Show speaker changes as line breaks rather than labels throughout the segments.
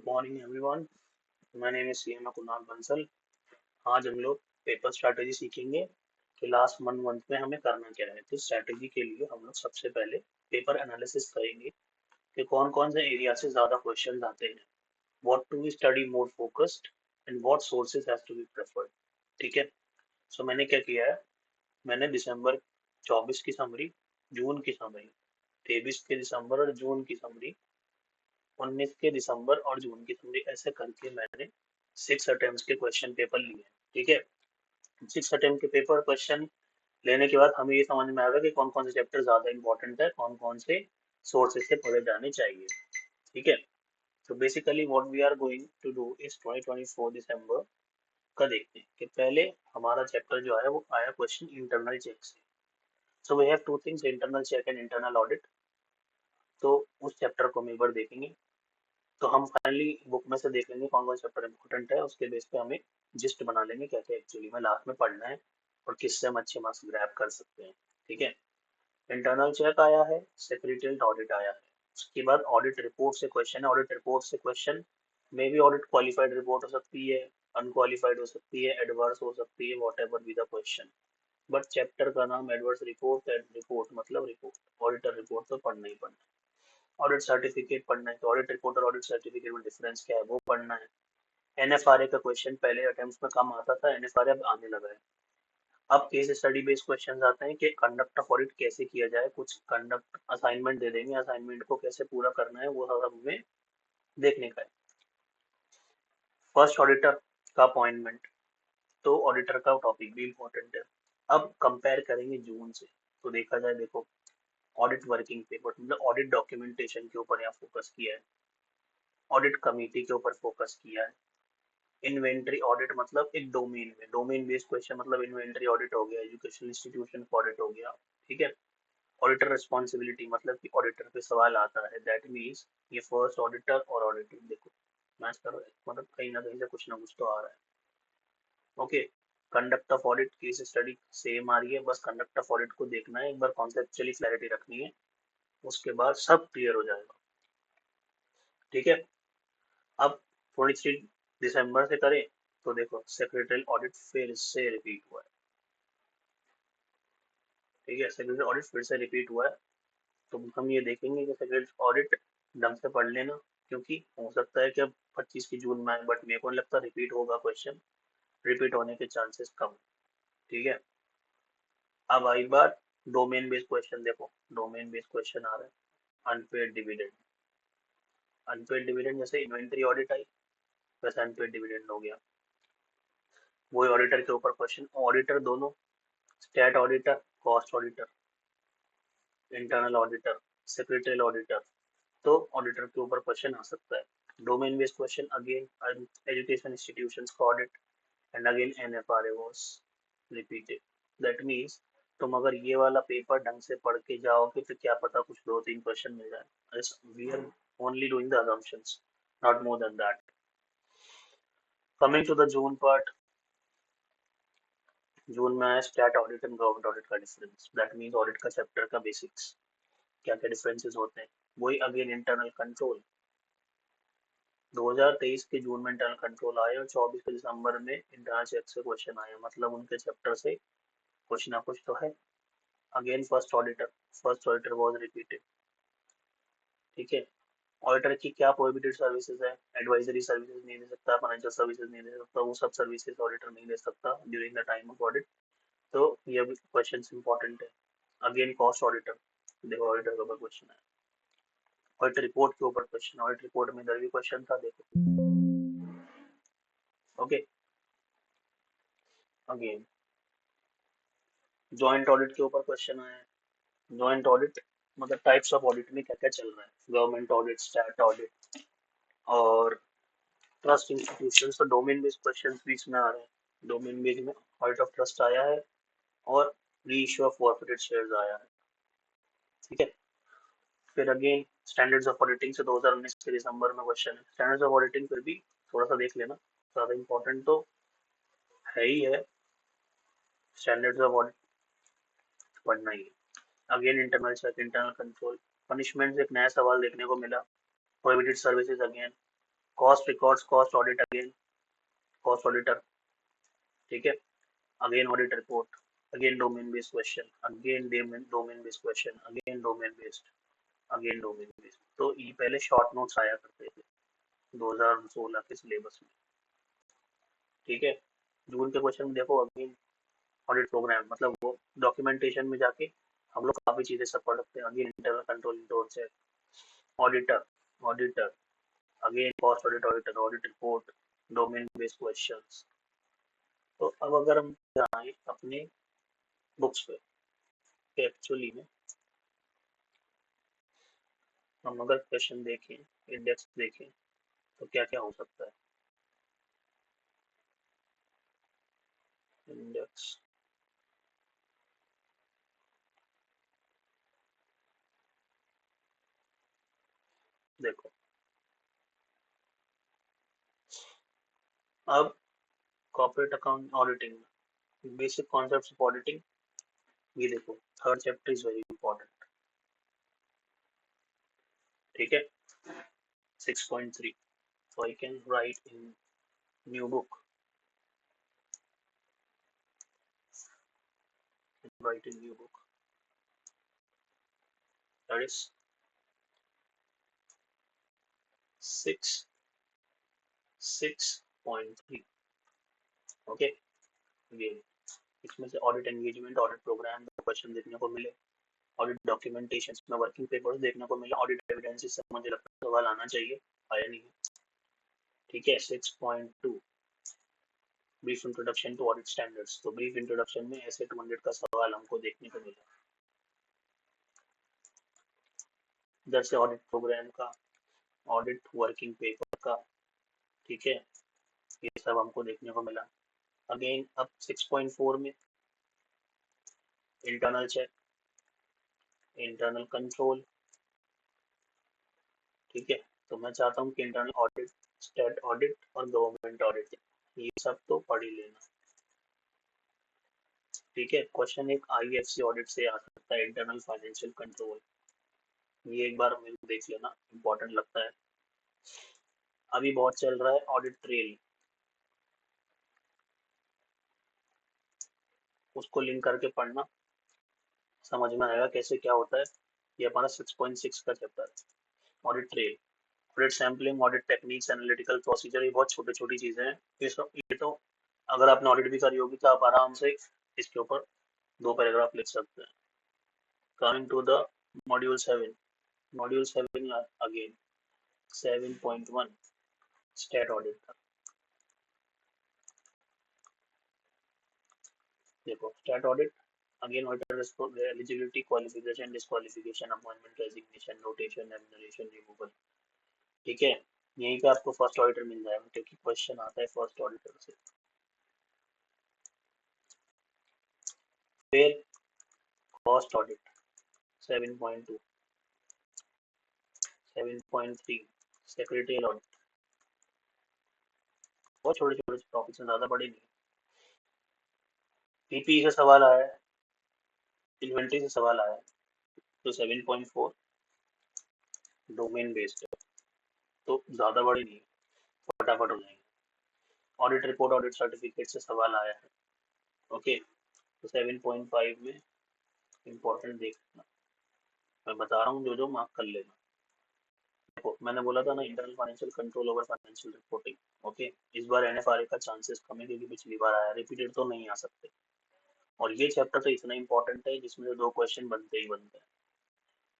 Morning everyone. My name is CM Kunal Bansal. आज हम लोग पेपर स्ट्रैटेजी सीखेंगे कि लास्ट मंथ में हमें करना क्या है। तो स्ट्रैटेजी के लिए हम लोग सबसे पहले पेपर एनालिसिस करेंगे कि कौन कौन से एरिया से ज़्यादा क्वेश्चन आते हैं, what to be study more focused and what sources has to be preferred. ठीक है। सो मैंने क्या किया है, मैंने दिसंबर 24 की समरी, जून की समरी, 23 के दिसंबर और जून की समरी, 19 के दिसंबर और जून की समरी, ऐसे करके मैंने 6 अटेम्प्ट के क्वेश्चन पेपर लिए। ठीक है। 6 अटेम्प्ट के पेपर क्वेश्चन लेने के बाद हमें ये समझ में आएगा कि कौन कौन से चैप्टर ज्यादा इंपॉर्टेंट है, कौन कौन से सोर्सेज से पढ़े जाने चाहिए। ठीक है। तो basically what we are going to do इस 2024 दिसंबर का देखते हैं कि पहले हमारा चैप्टर जो है वो आया क्वेश्चन इंटरनल चेक से। So we have two things, internal check and internal audit. तो उस चैप्टर को हम एक बार देखेंगे। तो हम फाइनली बुक में से देख लेंगे कौन कौन चैप्टर इंपॉर्टेंट है, उसके बेस पे हमें जिस्ट बना लेंगे क्या क्या एक्चुअली में लास्ट में पढ़ना है और किससे हम अच्छे मार्क्स ग्रैब कर सकते हैं। ठीक है। इंटरनल चेक आया है, सेक्रेटरियल ऑडिट आया है, उसके बाद ऑडिट रिपोर्ट से क्वेश्चन है। ऑडिट रिपोर्ट से question may be audit qualified report हो सकती है, अनक्वालिफाइड हो सकती है, एडवर्स हो सकती है, what ever be the question. But chapter का नाम एडवर्स रिपोर्ट, रिपोर्ट मतलब रिपोर्ट, ऑडिटर रिपोर्ट तो पढ़ना ही पढ़ना है। ऑडिट सर्टिफिकेट पढ़ना है तो ऑडिट रिपोर्ट और ऑडिट सर्टिफिकेट में डिफरेंस क्या है वो पढ़ना है। एनएफआरए का क्वेश्चन पहले अटेम्प्ट में कम आता था, एनएफआरए अब आने लगा है। अब केस स्टडी बेस्ड क्वेश्चन आते हैं कि कंडक्ट ऑफ ऑडिट कैसे किया जाए। कुछ कंडक्ट असाइनमेंट दे देंगे, असाइनमेंट को कैसे पूरा करना है वो सब हमें देखने का है। फर्स्ट ऑडिटर का अपॉइंटमेंट, तो ऑडिटर का टॉपिक भी इम्पोर्टेंट है। अब कंपेयर करेंगे जून से। तो देखा जाए, देखो, ऑडिट वर्किंग पेपर मतलब ऑडिट डॉक्यूमेंटेशन के ऊपर यहाँ फोकस किया है, ऑडिट कमेटी के ऊपर फोकस किया है। इन्वेंटरी ऑडिट मतलब एक डोमेन में, डोमेन बेस्ड क्वेश्चन मतलब इन्वेंटरी ऑडिट हो गया, एजुकेशन इंस्टीट्यूशन का ऑडिट हो गया। ठीक है। ऑडिटर रिस्पॉन्सिबिलिटी मतलब कि ऑडिटर पे सवाल आता है, दैट मीन्स ये फर्स्ट ऑडिटर और ऑडिटर, देखो मैच करो, मतलब कहीं ना कहीं से कुछ ना कुछ तो आ रहा है। Okay. Conduct of audit case study same आ रही है, बस कंडक्ट ऑफ ऑडिट को देखना है, एक बार कॉन्सेप्चुअली क्लैरिटी रखनी है, उसके बाद सब क्लियर हो जाएगा। ठीक है। अब 23 दिसंबर से करें तो देखो सेक्रेटरी ऑडिट फिर से रिपीट हुआ है। ठीक है, सेक्रेटरी ऑडिट फिर से रिपीट हुआ है। तो हम ये देखेंगे कि सेक्रेटरी ऑडिट ढंग से पढ़ लेना, क्योंकि हो सकता है कि अब 25 की जून में आए, बट मेरे को नहीं लगता रिपीट होगा क्वेश्चन, रिपीट होने के चांसेस कम। ठीक है। अब आई बात डोमेन बेस्ड क्वेश्चन, देखो डोमेन बेस्ड क्वेश्चन आ रहा है। अनपेड डिविडेंड, अनपेड डिविडेंड जैसे इन्वेंटरी ऑडिट आई वैसे अनपेड डिविडेंड हो गया। वही ऑडिटर के ऊपर क्वेश्चन, ऑडिटर दोनों, stat auditor, cost auditor, internal auditor, secretarial auditor, तो ऑडिटर के ऊपर क्वेश्चन आ सकता है। Domain based question again education institutions का audit and again NFRA was repeated. That means तुम अगर ये वाला पेपर ढंग से पढ़ के जाओगे तो क्या पता कुछ दो तीन क्वेश्चन मिल जाए। We are only doing the assumptions, not more than that. Coming to the June part, जून में आया stat audit and government audit का डिफरेंस, दैट मींस ऑडिट का चैप्टर का बेसिक्स, क्या क्या डिफरेंसेस होते हैं। वही अगेन इंटरनल कंट्रोल, 2023 के जून में इंटरनल कंट्रोल आया और 24 के दिसंबर में इंटरनल चेक से क्वेश्चन आया, मतलब उनके चैप्टर से कुछ ना कुछ तो है। Again first auditor was repeated. ठीक है। ऑडिटर की क्या प्रोहिबिटेड सर्विसेज है, एडवाइजरी सर्विसेज नहीं दे सकता, फाइनेंशियल सर्विसेज नहीं दे सकता, वो सब सर्विसेज ऑडिटर नहीं दे सकता during the time of audit. तो ये भी क्वेश्चन इंपॉर्टेंट है। अगेन कॉस्ट ऑडिटर, देखो ऑडिटर के ऊपर क्वेश्चन है। ऑडिट रिपोर्ट के ऊपर क्वेश्चन, ऑडिट रिपोर्ट में इधर भी क्वेश्चन था, देखो। ओके। अगेन जॉइंट ऑडिट के ऊपर क्वेश्चन आया है। जॉइंट ऑडिट मतलब टाइप्स ऑफ ऑडिट में क्या क्या चल रहा है, गवर्नमेंट ऑडिट, स्टैट ऑडिट और ट्रस्ट इंस्टीट्यूशन। तो डोमेन बेस्ड क्वेश्चन बीच में आ रहे हैं। डोमेन बेस्ड में ऑडिट ऑफ ट्रस्ट आया है और री इश्यू ऑफ फॉरफिटेड शेयर्स आया है। ठीक है। फिर अगेन स्टैंडर्ड्स ऑफ ऑडिटिंग से 2019 के दिसंबर में क्वेश्चन है। स्टैंडर्ड्स ऑफ ऑडिटिंग फिर भी थोड़ा सा देख लेना, ज़्यादा इंपॉर्टेंट तो है ही है, स्टैंडर्ड्स ऑफ ऑडिट पढ़ना ही है। Again internal check, internal control, punishment से एक नया सवाल देखने को मिला, prohibited services again, cost records, cost audit, again cost auditor, ठीक है, again audit report, again domain based question, again domain based question, again domain based, again domain based. तो ये पहले शॉर्ट नोट्स आया करते थे 2016 के सिलेबस में, ठीक है। जून के क्वेश्चन में देखो अगेन ऑडिट प्रोग्राम, मतलब वो डॉक्यूमेंटेशन में जाके हम लोग काफी चीजें सब पढ़ सकते हैं। अगेन इंटरनल कंट्रोल इंटोर check, auditor, auditor, again cost audit, auditor, audit report, domain based questions. तो अब अगर हम जाएं अपने बुक्स पे, एक्चुअली में हम अगर क्वेश्चन देखें, इंडेक्स देखें, तो क्या क्या हो सकता है। इंडेक्स, देखो अब corporate account auditing, basic concepts of auditing, ये देखो third chapter is very important, ठीक है। 6.3, so I can write in new book, write in new book, that is 6.3, okay. Again इसमें से audit engagement, audit programme question देखने को मिले, audit documentation में वर्किंग पेपर्स देखने को मिला, ऑडिट एविडेंसेस से मुझे लगता है सवाल आना चाहिए, आया नहीं, ठीक है। 6.2, brief introduction to audit standards, तो ब्रीफ इंट्रोडक्शन में एसे 200 का सवाल हमको देखने को मिला, इधर से ऑडिट प्रोग्राम का, ऑडिट वर्किंग पेपर का, ठीक है, ये सब हमको देखने को मिला। अगेन अब 6.4 में इंटरनल चेक, इंटरनल कंट्रोल, ठीक है। तो मैं चाहता हूँ कि इंटरनल ऑडिट, स्टेट ऑडिट और गवर्नमेंट ऑडिट, ये सब तो पढ़ ही लेना, ठीक है। क्वेश्चन एक आईएफसी ऑडिट से आ सकता है, इंटरनल फाइनेंशियल कंट्रोल, ये एक बार मेरे को देख लेना, इंपॉर्टेंट लगता है। अभी बहुत चल रहा है ऑडिट ट्रेल, उसको लिंक करके पढ़ना, समझ में आएगा कैसे क्या होता है। ये हमारा 6.6 का चैप्टर है, audit trail, audit sampling, audit techniques, analytical procedure, ये बहुत छोटी छोटी चीजें हैं। ये तो अगर आपने ऑडिट भी करी होगी तो आप आराम से इसके ऊपर 2 पैराग्राफ लिख सकते हैं। Coming to the module 7, module 7 again 7.1 state audit, देखो state audit, again auditor eligibility, qualification, disqualification, appointment, resignation, rotation, remuneration, removal, ठीक है। यहीं पे आपको फर्स्ट ऑडिटर मिल जाएगा क्योंकि क्वेश्चन आता है फर्स्ट ऑडिटर से। फिर कॉस्ट ऑडिट 7.2, 7.3 सेक्रेटरियल ऑडिट, बहुत छोटे छोटे टॉपिक्स हैं, ज्यादा बड़े नहीं। पीपी से सवाल आया है, इन्वेंटरी से सवाल आया है, तो 7.4 डोमेन बेस्ड है, तो ज्यादा बड़ी नहीं, फटाफट हो जाएंगे। ऑडिट रिपोर्ट, ऑडिट सर्टिफिकेट से सवाल आया है, ओके। तो 7.5 में इंपॉर्टेंट देखना, मैं बता रहा हूँ जो जो मार्क कर लेना। देखो मैंने बोला था ना, internal financial control over financial reporting, okay. इस बार एनएफआरए का चांसेस कम है क्योंकि पिछली बार आया, रिपीटेड तो नहीं आ सकते। और ये चैप्टर तो इतना इंपॉर्टेंट है जिसमें से 2 क्वेश्चन बनते ही बनते हैं,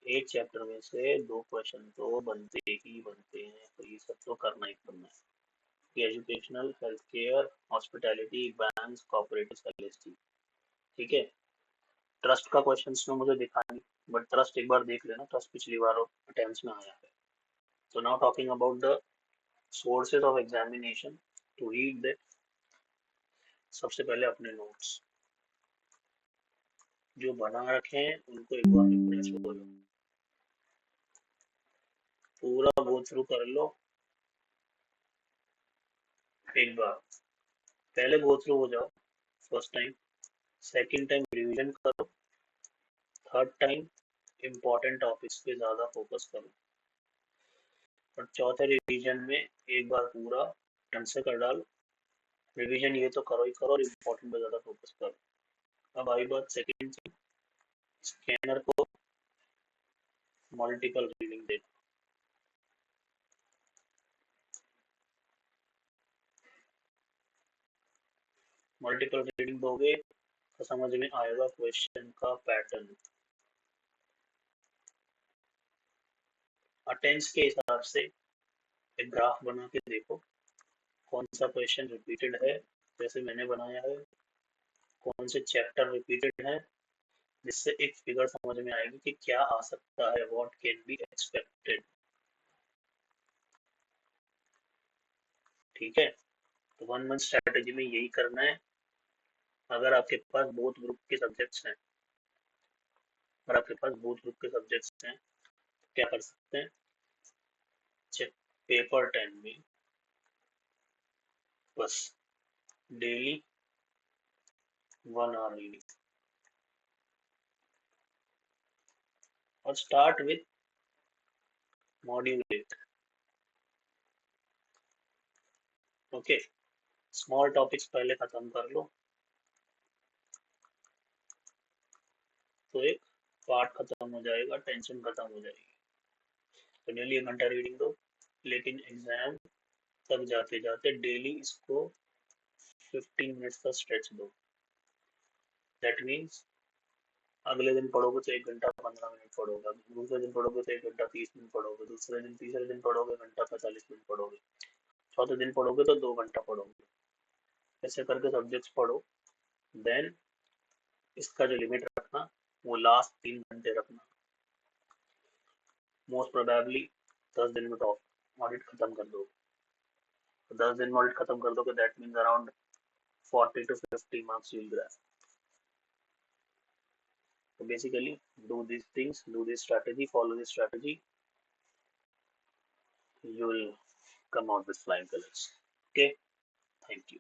एक चैप्टर में से 2 क्वेश्चन तो बनते ही बनते हैं, तो ये सब तो करना ही करना है। Educational, health care, hospitality, bank, cooperative, LST, ठीक है। ट्रस्ट का क्वेश्चन में मुझे दिखा नहीं, बट ट्रस्ट एक बार देख लेना, ट्रस्ट पिछली बार अटेम्प्ट्स में आया है। So now talking about the sources of examination, to read that, सबसे पहले अपने नोट्स जो बना रखे हैं उनको एक बार रिफ्रेश हो लो, पूरा गो थ्रू कर लो एक बार, पहले गो थ्रू हो जाओ first time, second time revision करो, थर्ड टाइम इंपॉर्टेंट टॉपिक्स पे ज्यादा फोकस करो, और चौथे रिवीजन में एक बार पूरा ढंग से कर डालो। रिवीजन ये तो करो ही करो और इम्पोर्टेंट पे ज़्यादा फोकस करो। अब आई बात सेकेंड चीज, स्कैनर को मल्टीपल रीडिंग देना। मल्टीपल रीडिंग दोगे तो समझ में आएगा क्वेश्चन का पैटर्न। अटेंस के हिसाब से एक ग्राफ बना के देखो कौन सा क्वेश्चन रिपीटेड है, जैसे मैंने बनाया है, कौन से चैप्टर रिपीटेड है, जिससे एक फिगर समझ में आएगी कि क्या आ सकता है, व्हाट कैन बी एक्सपेक्टेड। ठीक है, तो 1 मंथ स्ट्रेटेजी में यही करना है। अगर आपके पास बोथ ग्रुप के सब्जेक्ट्स हैं, अगर आपके पास बोथ ग्रुप के सब्जेक्ट्स हैं, तो क्या कर सकते हैं, पेपर 10 में बस डेली 1 आवर रीडिंग और start with module 8। Okay, small topics पहले खत्म कर लो, तो एक पार्ट खत्म हो जाएगा, टेंशन खत्म हो जाएगी। तो डेली 1 घंटा रीडिंग दो, लेकिन एग्जाम तक जाते जाते डेली इसको 15 मिनट्स का स्ट्रेच दो। दैट मीन्स अगले दिन पढ़ोगे तो 1 घंटा 15 मिनट पढ़ोगे, दूसरे दिन पढ़ोगे तो 1 घंटा 30 मिनट पढ़ोगे, दूसरे दिन तीसरे दिन पढ़ोगे 1 घंटा 45 मिनट पढ़ोगे, चौथे दिन पढ़ोगे तो 2 घंटा पढ़ोगे। ऐसे करके सब्जेक्ट्स पढ़ो। देन इसका जो लिमिट रखना वो लास्ट 3 घंटे रखना। मोस्ट प्रोबेबली 10 दिन में टॉप ऑडिट खत्म कर दो। तो 10 दिन में ऑडिट खत्म कर दोगे, that means around 40 to 50 marks you will grab. So basically, do these things, do this strategy, follow this strategy, you will come out with flying colors. Okay, thank you.